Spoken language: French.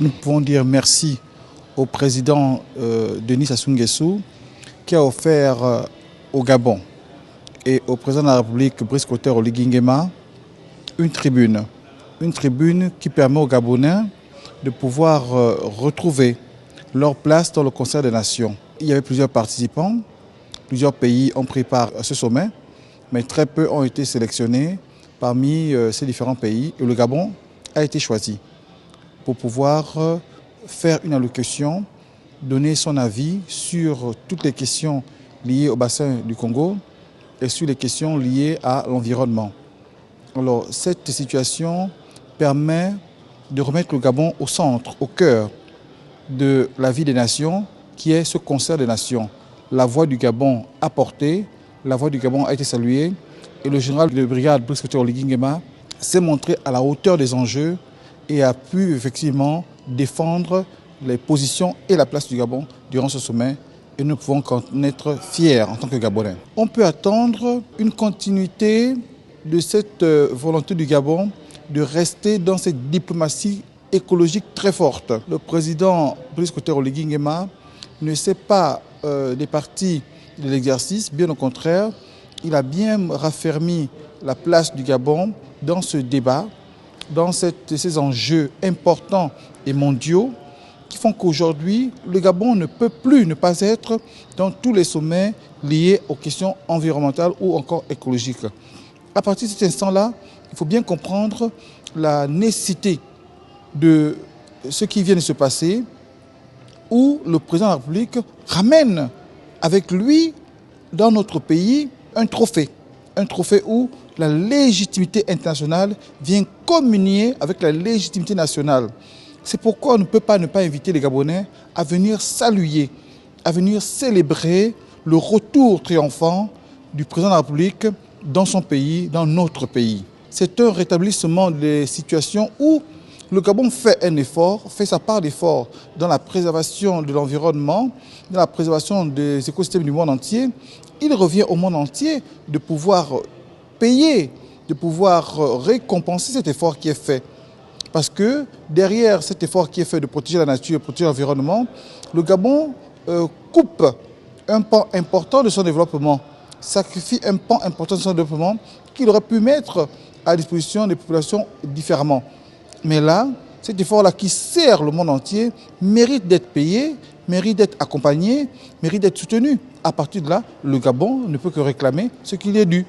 Nous pouvons dire merci au président Denis Sassou Nguesso qui a offert au Gabon et au président de la République Brice Clotaire Oligui Nguema une tribune qui permet aux Gabonais de pouvoir retrouver leur place dans le concert des nations. Il y avait plusieurs participants, plusieurs pays ont pris part à ce sommet, mais très peu ont été sélectionnés parmi ces différents pays et le Gabon a été choisi pour pouvoir faire une allocution, donner son avis sur toutes les questions liées au bassin du Congo et sur les questions liées à l'environnement. Alors, cette situation permet de remettre le Gabon au centre, au cœur de la vie des nations, qui est ce concert des nations. La voix du Gabon a porté, la voix du Gabon a été saluée, et le général de brigade Brice Clotaire Oligui Nguema s'est montré à la hauteur des enjeux et a pu effectivement défendre les positions et la place du Gabon durant ce sommet. Et nous pouvons qu'en être fiers en tant que Gabonais. On peut attendre une continuité de cette volonté du Gabon de rester dans cette diplomatie écologique très forte. Le président Brice Clotaire Oligui Nguema ne s'est pas départi de l'exercice, bien au contraire, il a bien raffermi la place du Gabon dans ce débat, dans ces enjeux importants et mondiaux qui font qu'aujourd'hui, le Gabon ne peut plus ne pas être dans tous les sommets liés aux questions environnementales ou encore écologiques. À partir de cet instant-là, il faut bien comprendre la nécessité de ce qui vient de se passer, où le président de la République ramène avec lui, dans notre pays, un trophée où la légitimité internationale vient communier avec la légitimité nationale. C'est pourquoi on ne peut pas ne pas inviter les Gabonais à venir saluer, à venir célébrer le retour triomphant du président de la République dans son pays, dans notre pays. C'est un rétablissement des situations où le Gabon fait un effort, fait sa part d'effort dans la préservation de l'environnement, dans la préservation des écosystèmes du monde entier. Il revient au monde entier de pouvoir payer, de pouvoir récompenser cet effort qui est fait. Parce que derrière cet effort qui est fait de protéger la nature, de protéger l'environnement, le Gabon coupe un pan important de son développement, sacrifie un pan important de son développement qu'il aurait pu mettre à disposition des populations différemment. Mais là, cet effort-là qui sert le monde entier mérite d'être payé, mérite d'être accompagné, mérite d'être soutenu. À partir de là, le Gabon ne peut que réclamer ce qu'il est dû.